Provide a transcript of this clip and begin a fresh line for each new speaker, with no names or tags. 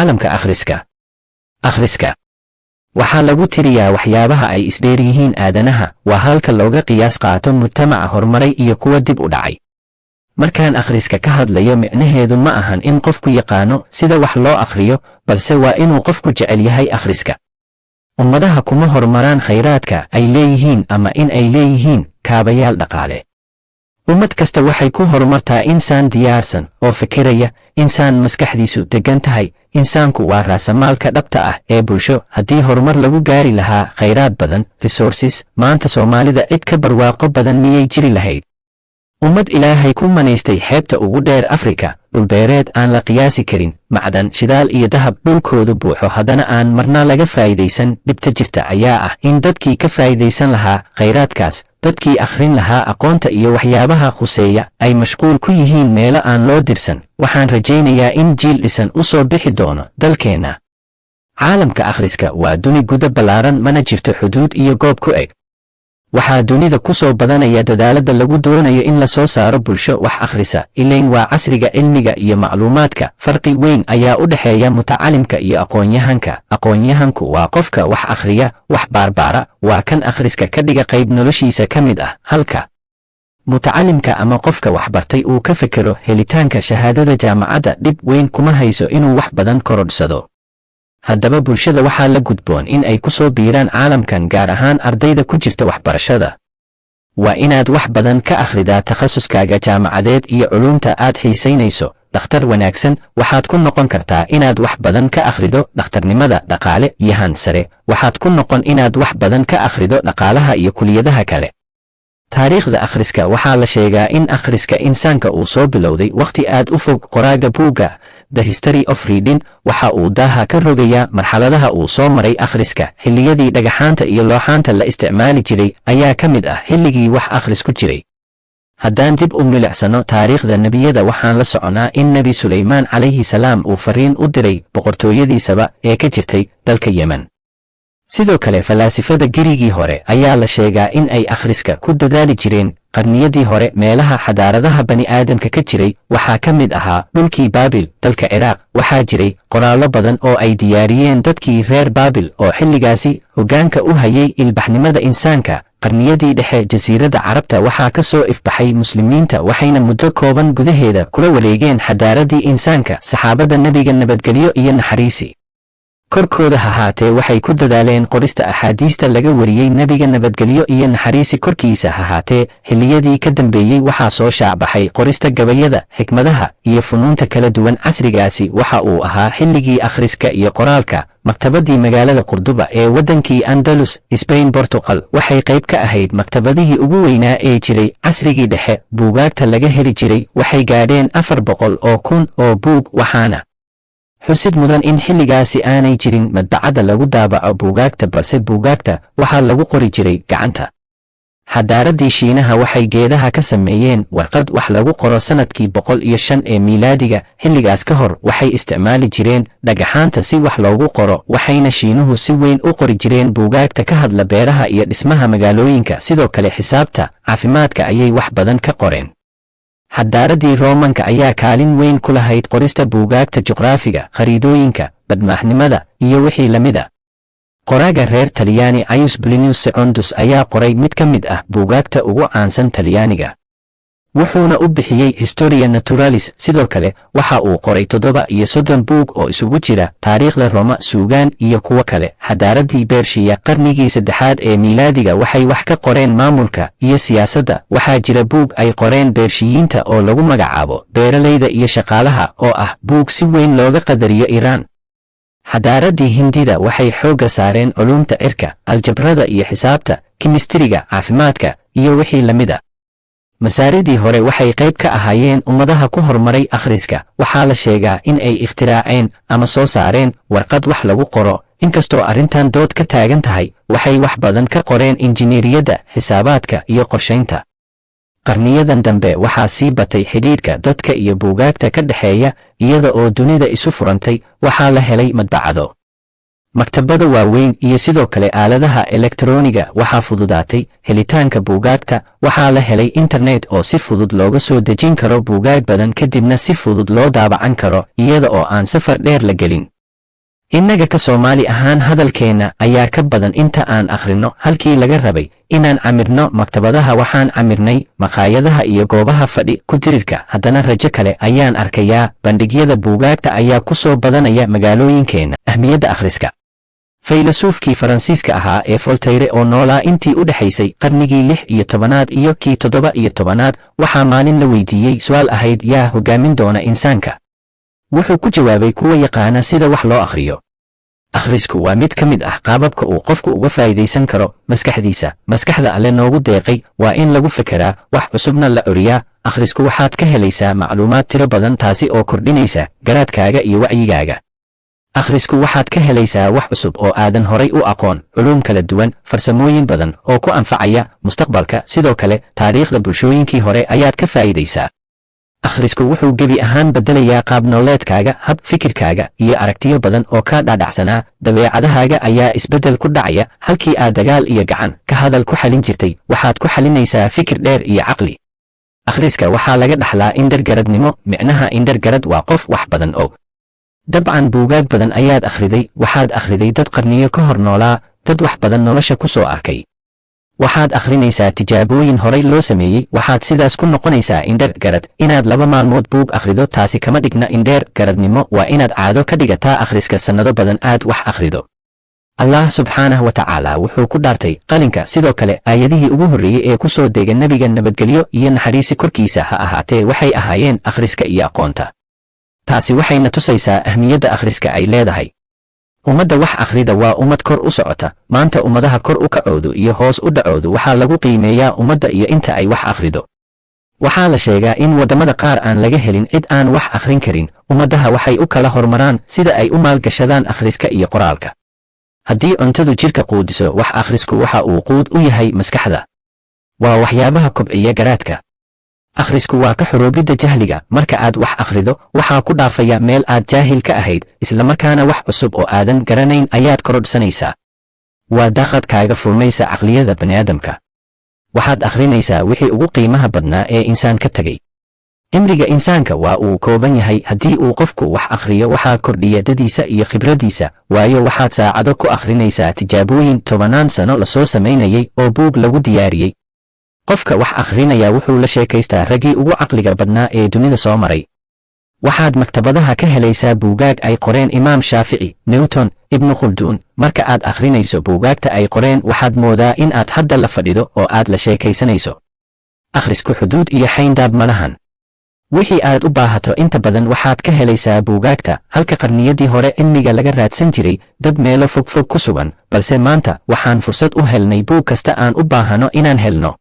caalamka akhriska waxaa lagu tiriyaa waxyaabaha ay isdheer yihiin aadanaha, waa halka looga qiyaas qaato mujtamaca horumaray iyo kuwa dib u dhacay. markaan akhriska ka hadlayo micnaheedu ma ahan in qofku yaqaano sida wax loo akhriyo, balse waa inuu qofku jecel yahay akhriska. ummadaha kuma horumaraan khayraadka ay leeyihiin ama in ay leeyihiin kaabayaal dhaqaale. ummad kasta waxay ku horumartaa insaan diyaarsan oo fikiraya, insaan maskaxdiisu degan tahay. insaanku waa raasamaalka dhabta ah ee bulsho. haddii horumar lagu gaari lahaa khayraad badan resources, maanta Soomaalida cid ka barwaaqo badan miyay jiri lahayd? ummad Ilaahay ku manaystay xeebta ugu dheer Afrika, dhulbeereed aan la qiyaasi karin, macdan, shidaal iyo dahab dhulkoodu buuxo, haddana aan marna laga faa'idaysan. dhibta jirta ayaa ah in dadkii ka faa'idaysan lahaa khayraadkaas, dadkii akhrin lahaa aqoonta iyo waxyaabaha khuseeya, ay mashquul ku yihiin meelo aan loo dirsan. waxaan rajaynayaa in jiil dhisan u soo bixi doono dalkeenna. caalamka akhriska waa duni guda ballaaran, mana jirto xuduud iyo goob ku eg. waxaa dunida ku soo badanaya dadaalada lagu doonayo in la soo saaro bulsho wax akhrisa. ilayn waa casriga cilmiga iyo macluumaadka. farqi weyn ayaa u dhexeeya mutacalimka iyo aqoon-yahanka. aqoon-yahanku waa qofka wax akhriya, wax baarbaara, waa kan akhriska ka dhiga qayb noloshiisa ka mid ah, halka mutacalimka ama qofka wax bartay uu ka fekero helitaanka shahaadada jaamacadda dhib weyn kuma hayso inuu wax badan korodhsado. haddaba bulshada waxaa la gudboon in ay ku soo biiraan caalamkan, gaar ahaan ardayda ku jirta waxbarashada. waa inaad wax badan ka akhridaa takhasuskaaga jaamacadeed iyo culuumta aad xiisaynayso. dhakhtar wanaagsan waxaad ku noqon kartaa inaad wax badan ka akhrido dhakhtarnimada, dhaqaale, yahan sare waxaad ku noqon inaad wax badan ka akhrido dhaqaalaha iyo kuliyadaha kale. taariikhda akhriska waxaa la sheegaa in akhriska insaanka uu soo bilowday wakhti aad u fog. qoraaga buugga The History of Reading waxa uu daaha ka rogayaa marxaladaha uu soo maray akhriska. xilliyadii dhagaxaanta iyo looxaanta la isticmaali jiray ayaa ka mid ah xilligii wax akhris ku jiray. haddaan dib u milicsano taariikhda nebiyada, waxaan la soconaa in nebi Suleymaan calayhi salaam uu fariin u diray boqortooyadiisaba ee ka jirtay dalka Yemen. sidoo kale falaasifada Giriigii hore ayaa la sheegaa in ay akhriska ku dadaali jireen. qarniyadii hore meelaha xadaaradaha bani'aadamka ka jiray waxaa ka mid ahaa dhulkii Baabil, dalka Ciraaq. waxaa jiray qoraallo badan oo ay diyaariyeen dadkii reer Baabil oo xilligaasi hoggaanka u hayay ilbaxnimada insaanka. qarniyadii dhexe jasiiradda Carabta waxaa ka soo ifbaxay muslimiinta, waxayna muddo kooban gudaheeda kula wareegeen xadaaradii insaanka. saxaabada nebiga nabadgelyo iyo naxariisi korkooda hahaatee waxay ku dadaaleen qorista axaadiista laga wariyey nebiga nabadgelyo iyo naxariisi korkiisa hahaatee. xilliyadii ka dambeeyey waxaa soo shaacbaxay qorista gabayada, xikmadaha iyo funuunta kala duwan. casrigaasi waxa uu ahaa xilligii akhriska iyo qoraalka. maktabadii magaalada Qurduba ee waddankii Andalus, Spain, Portugal waxay qayb ka ahayd maktabadihii ugu weynaa ee jiray casrigii dhexe. buugaagta laga heli jiray waxay gaadheen 400,000 oo buug, waxaana xusid mudan in xilligaasi aanay jirin madbacada lagu daabaco buugaagta, balse buugaagta waxaa lagu qori jiray gacanta. xadaaradii Shiinaha waxay geedaha ka sameeyeen warqad wax lagu qoro sanadkii 105 ee miilaadiga. xilligaas ka hor waxay isticmaali jireen dhagaxaanta si wax loogu qoro, waxayna Shiinuhu si weyn u qori jireen buugaagta ka hadla beeraha iyo dhismaha magaalooyinka. sidoo kale xisaabta, caafimaadka ayay wax badan ka qoreen. xadaaradii Roomanka ayaa kaalin weyn ku lahayd qorista buugaagta juqraafiga, khariidooyinka, badmaaxnimada iyo wixii la mid a. qoraaga reer Talyaani Gaius Plinius Secundus ayaa qoray mid ka mid ah buugaagta ugu caansan Talyaaniga, wuxuuna u bixiyey Historia Naturalis. sidoo kale waxa uu qoray 37 buug oo isugu jira taariikhda Roma, suugaan iyo kuwo kale. xadaaradii Bershiya qarnigii 3aad ee miilaadiga waxay wax ka qoreen maamulka iyo siyaasadda. waxaa jira buug ay qoreen Bershiyiinta oo lagu magacaabo Beeralayda iyo Shaqaalaha, oo ah buug si weyn looga qadariyo Iiraan. xadaaradii Hindida waxay xoogga saareen culuumta cirka, aljabrada iyo xisaabta, kimistriga, caafimaadka iyo wixii la mid a. masaaridii hore waxay qayb ka ahaayeen ummadaha ku horumaray akhriska. waxaa la sheegaa in ay ikhtiraaceen ama soo saareen warqad wax lagu qoro. inkastoo arrintan dood ka taagan tahay, waxay wax badan ka qoreen injineeriyadda, xisaabaadka iyo qorshaynta. qarniyadan dambe waxaa sii batay xidhiidhka dadka iyo buugaagta ka dhexeeya. iyada oo dunida isu furantay, waxaa la helay madbacado, maktabada waaweyn iyo sidoo kale aaladaha elektarooniga. waxaa fududaatay helitaanka buugaagta. waxaa la helay internet oo si fudud looga soo dejin karo buugaag badan, kadibna si fudud loo daabacan karo iyada oo aan safar dheer la gelin. innaga ka Soomaali ahaan hadalkeenna ayaa ka badan inta aan akhrino halkii laga rabay inaan camirno maktabadaha. waxaan camirnay maqaayadaha iyo goobaha fadhi ku dirirka. haddana rajo kale ayaan arkayaa, bandhigyada buugaagta ayaa ku soo badanaya magaalooyinkeenna. ahmiyadda akhriska. faylasuufkii Faransiiska ahaa ee Voltaire oo noolaa intii u dhexaysay qarnigii 16aad iyo kii 17aad, waxaa maalin la weydiiyey su'aal ahayd yaa hogaamin doona insaanka. wuxuu ku jawaabay kuwa yaqaana sida wax loo akhriyo. akhrisku waa mid ka mid ah qaababka uu qofku uga faa'iidaysan karo maskaxdiisa. maskaxda Alle noogu deeqay waa in lagu fekeraa, wax cusubna la curiyaa. akhrisku waxaad ka helaysaa macluumaad tiro badan, taasi oo kordhinaysa garaadkaaga iyo wacyigaaga. akhrisku waxaad ka helaysaa wax cusub oo aadan horay u aqoon, culuum kala duwan, farsamooyin badan oo ku anfacaya mustaqbalka. sidoo kale taariikhda bulshooyinkii hore ayaad ka faa'iidaysaa. akhrisku wuxuu gebi ahaan beddelayaa qaab nololeedkaaga, hab fikirkaaga, iyo aragtiyo badan oo ka dhaadhacsanaa. dabeecadahaaga ayaa isbeddel ku dhacaya. halkii aad dagaal iyo gacan ka hadal ku xalin jirtay, waxaad ku xalinaysaa fikir dheer iyo caqli. akhriska waxaa laga dhaxlaa indhergaradnimo. micnaha indhergarad waa qof wax badan og. dabcan buugaag badan ayaad akhriday. waxaad akhriday dad qarniyo ka hor noolaa, dad wax badan nolosha ku soo arkay. waxaad akhrinaysaa tijaabooyin horay loo sameeyey. waxaad sidaas ku noqonaysaa indhergarad. inaad 2 maalmood buug akhrido taasi kama dhigna indhergaradnimo. waa inaad caado ka dhigataa akhriska sannado badan aad wax akhrido. allah subxaanahu wa tacaala wuxuu ku dhaartay qalinka. sidoo kale aayadihii ugu horreeyey ee ku soo dega nebiga nabadgelyo iyo naxariisi korkiisa ha ahaatee waxay ahaayeen akhriska iyo aqoonta. taasi waxayna tusaysaa ahmiyadda akhriska ay leedahay. ummadda wax akhrida waa ummad kor u socota. maanta ummadaha kor u kacoodu iyo hoos u dhacoodu waxaa lagu qiimeeyaa ummadda iyo inta ay wax akhrido. waxaa la sheegaa in waddamada qaar aan laga helin cid aan wax akhrin karin. ummadaha waxay u kala hormaraan sida ay u maalgashadaan akhriska iyo qoraalka. haddii cuntadu jidhka quudiso, wax akhrisku waxa uu quud u yahay maskaxda. waa waxyaabaha kobciya garaadka. akhrisku waa ka xoroobidda jahliga. marka aad wax akhrido, waxaa ku dhaafaya meel aad jaahil ka ahayd, islamarkaana wax cusub oo aadan garanayn ayaad korodhsanaysaa. waa daaqad kaaga furmaysa caqliyada bani'aadamka. waxaad akhrinaysaa wixii ugu qiimaha badnaa ee insaan ka tegay. cimriga insaanka waa uu kooban yahay. haddii uu qofku wax akhriyo, waxaa kordhiya dadiisa iyo khibraddiisa. waayo waxaad saacado ku akhrinaysaa tijaabooyin 10 sano lasoo samaynayay oo buug lagu diyaariyey. qofka wax akhrinaya wuxuu la sheekaystaa raggii ugu caqliga badnaa ee dunida soo maray. waxaad maktabadaha ka helaysaa buugaag ay qoreen imaam Shaafici, Newton, ibnu Khulduun. marka aad akhrinayso buugaagta ay qoreen, waxaad moodaa in aad hadda la fadhido oo aad la sheekaysanayso. akhrisku xuduud iyo xayndaab ma lahan. wixii aad u baahato inta badan waxaad ka helaysaa buugaagta. halka qarniyadii hore cilmiga laga raadsan jiray dad meelo fogfog ku sugan, balse maanta waxaan fursad u helnay buug kasta aan u baahano inaan helno.